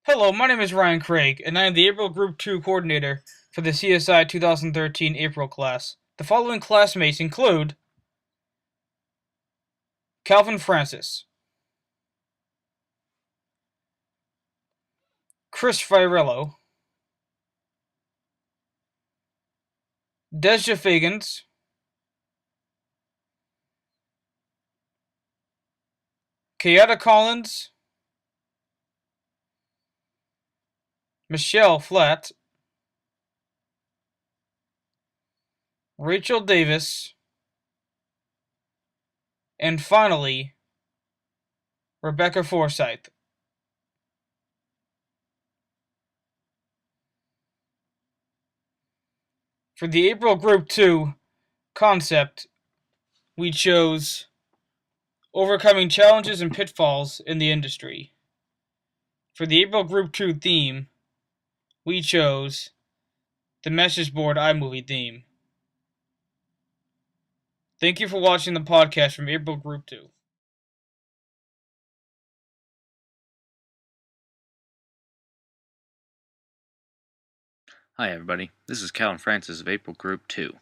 Hello, my name is Ryan Craig, and I am the April Group 2 coordinator for the CSI 2013 April class. The following classmates include Calvin Francis, Chris Fiorello, Deja Fagans, Kayada Collins, Michelle Flatt, Rachel Davis, and finally, Rebecca Forsyth. For the April Group 2 concept, we chose overcoming challenges and pitfalls in the industry. For the April Group 2 theme, we chose the message board iMovie theme. Thank you for watching the podcast from April Group 2. Hi everybody, this is Calvin Francis of April Group 2.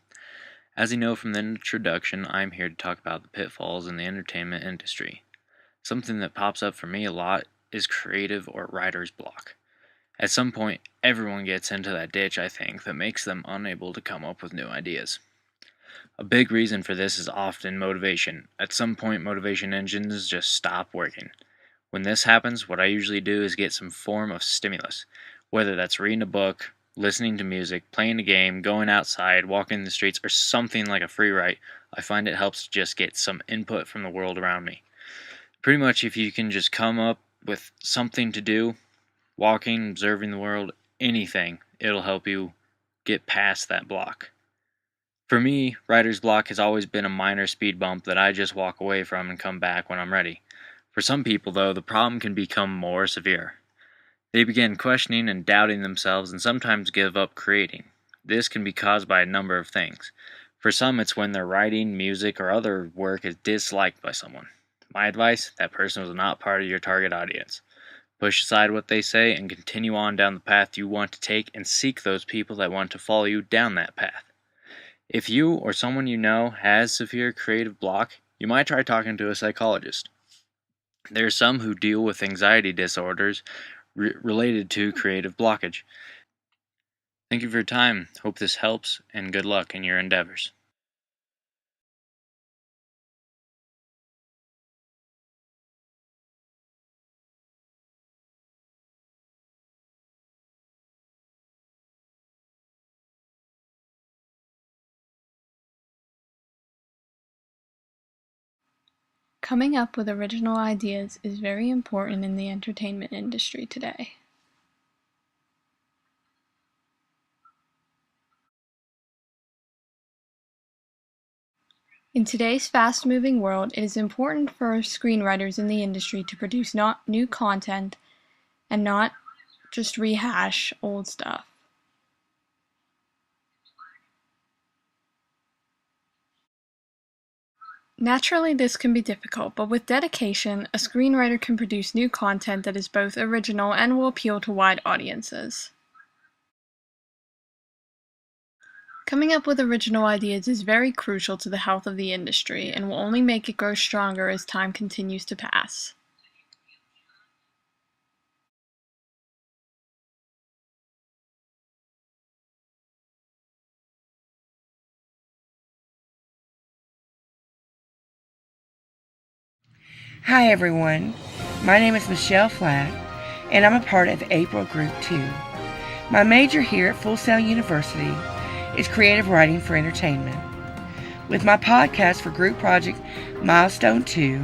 As you know from the introduction, I'm here to talk about the pitfalls in the entertainment industry. Something that pops up for me a lot is creative or writer's block. At some point, everyone gets into that ditch, I think, that makes them unable to come up with new ideas. A big reason for this is often motivation. At some point, motivation engines just stop working. When this happens, what I usually do is get some form of stimulus, whether that's reading a book, listening to music, playing a game, going outside, walking the streets, or something like a free write. I find it helps to just get some input from the world around me. Pretty much if you can just come up with something to do, walking, observing the world, anything, it'll help you get past that block. For me, writer's block has always been a minor speed bump that I just walk away from and come back when I'm ready. For some people, though, the problem can become more severe. They begin questioning and doubting themselves and sometimes give up creating. This can be caused by a number of things. For some, it's when their writing, music, or other work is disliked by someone. My advice, that person was not part of your target audience. Push aside what they say and continue on down the path you want to take and seek those people that want to follow you down that path. If you or someone you know has severe creative block, you might try talking to a psychologist. There are some who deal with anxiety disorders related to creative blockage. Thank you for your time. Hope this helps, and good luck in your endeavors. Coming up with original ideas is very important in the entertainment industry today. In today's fast-moving world, it is important for screenwriters in the industry to produce not new content and not just rehash old stuff. Naturally, this can be difficult, but with dedication, a screenwriter can produce new content that is both original and will appeal to wide audiences. Coming up with original ideas is very crucial to the health of the industry and will only make it grow stronger as time continues to pass. Hi everyone, my name is Michelle Flatt and I'm a part of April Group 2. My major here at Full Sail University is creative writing for entertainment. With my podcast for group project Milestone 2,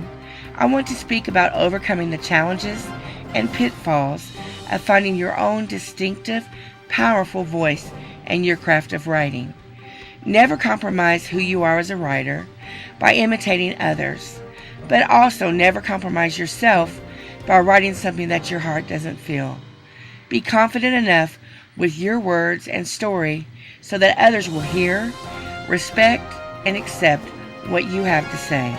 I want to speak about overcoming the challenges and pitfalls of finding your own distinctive, powerful voice in your craft of writing. Never compromise who you are as a writer by imitating others, but also never compromise yourself by writing something that your heart doesn't feel. Be confident enough with your words and story so that others will hear, respect, and accept what you have to say.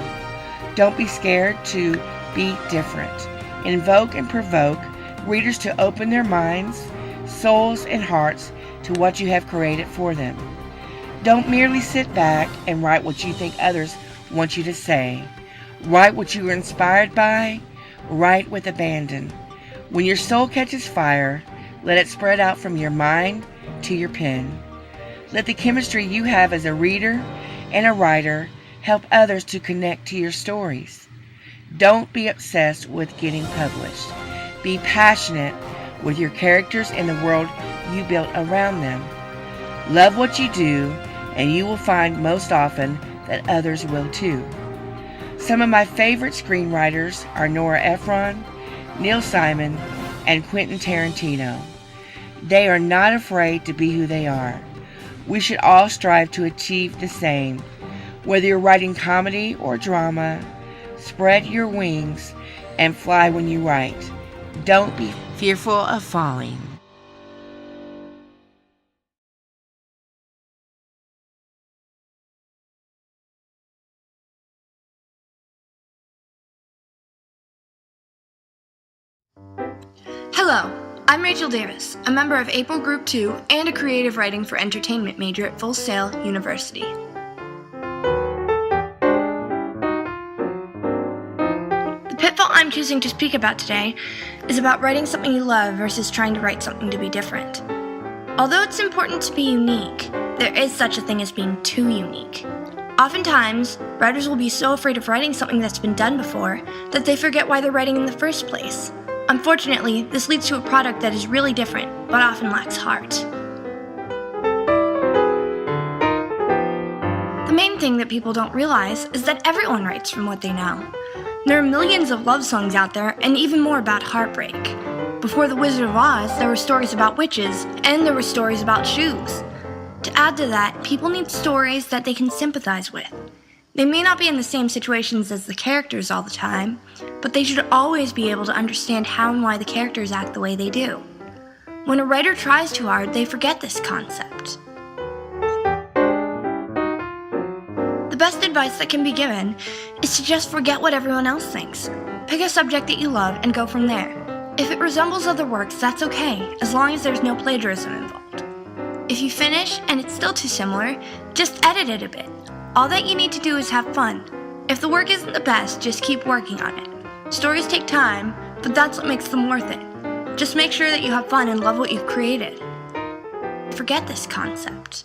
Don't be scared to be different. Invoke and provoke readers to open their minds, souls, and hearts to what you have created for them. Don't merely sit back and write what you think others want you to say. Write what you are inspired by. Write with abandon. When your soul catches fire, let it spread out from your mind to your pen. Let the chemistry you have as a reader and a writer help others to connect to your stories. Don't be obsessed with getting published. Be passionate with your characters and the world you built around them. Love what you do, and you will find most often that others will too. Some of my favorite screenwriters are Nora Ephron, Neil Simon, and Quentin Tarantino. They are not afraid to be who they are. We should all strive to achieve the same. Whether you're writing comedy or drama, spread your wings and fly when you write. Don't be fearful of falling. Hello, I'm Rachel Davis, a member of April Group 2 and a creative writing for entertainment major at Full Sail University. The pitfall I'm choosing to speak about today is about writing something you love versus trying to write something to be different. Although it's important to be unique, there is such a thing as being too unique. Oftentimes, writers will be so afraid of writing something that's been done before that they forget why they're writing in the first place. Unfortunately, this leads to a product that is really different, but often lacks heart. The main thing that people don't realize is that everyone writes from what they know. There are millions of love songs out there, and even more about heartbreak. Before The Wizard of Oz, there were stories about witches, and there were stories about shoes. To add to that, people need stories that they can sympathize with. They may not be in the same situations as the characters all the time, but they should always be able to understand how and why the characters act the way they do. When a writer tries too hard, they forget this concept. The best advice that can be given is to just forget what everyone else thinks. Pick a subject that you love and go from there. If it resembles other works, that's okay, as long as there's no plagiarism involved. If you finish and it's still too similar, just edit it a bit. All that you need to do is have fun. If the work isn't the best, just keep working on it. Stories take time, but that's what makes them worth it. Just make sure that you have fun and love what you've created. Forget this concept.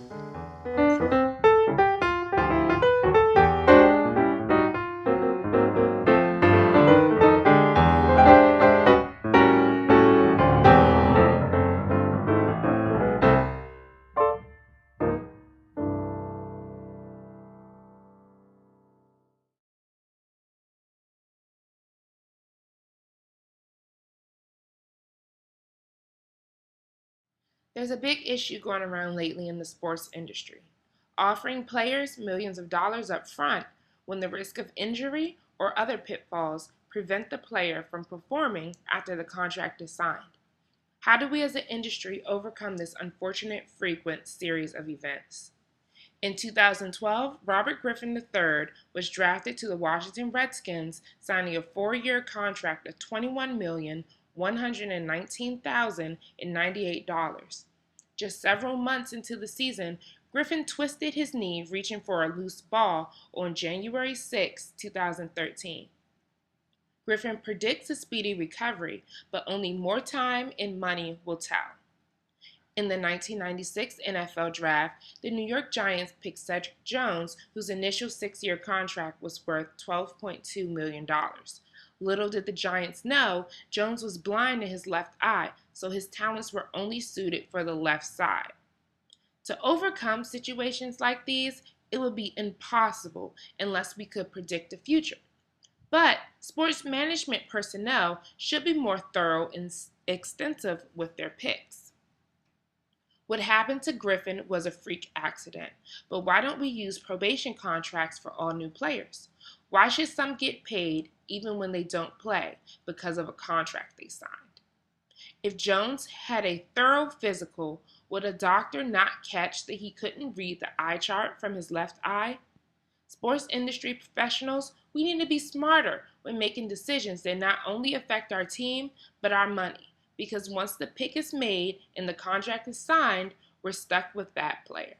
There's a big issue going around lately in the sports industry, offering players millions of dollars up front when the risk of injury or other pitfalls prevent the player from performing after the contract is signed. How do we as an industry overcome this unfortunate frequent series of events? In 2012, Robert Griffin III was drafted to the Washington Redskins, signing a 4-year contract of $21,119,098. Just several months into the season, Griffin twisted his knee reaching for a loose ball on January 6, 2013. Griffin predicts a speedy recovery, but only more time and money will tell. In the 1996 NFL Draft, the New York Giants picked Cedric Jones, whose initial 6-year contract was worth $12.2 million. Little did the Giants know, Jones was blind in his left eye, so his talents were only suited for the left side. To overcome situations like these, it would be impossible unless we could predict the future. But sports management personnel should be more thorough and extensive with their picks. What happened to Griffin was a freak accident, but why don't we use probation contracts for all new players? Why should some get paid even when they don't play because of a contract they signed? If Jones had a thorough physical, would a doctor not catch that he couldn't read the eye chart from his left eye? Sports industry professionals, we need to be smarter when making decisions that not only affect our team, but our money. because once the pick is made and the contract is signed, we're stuck with that player.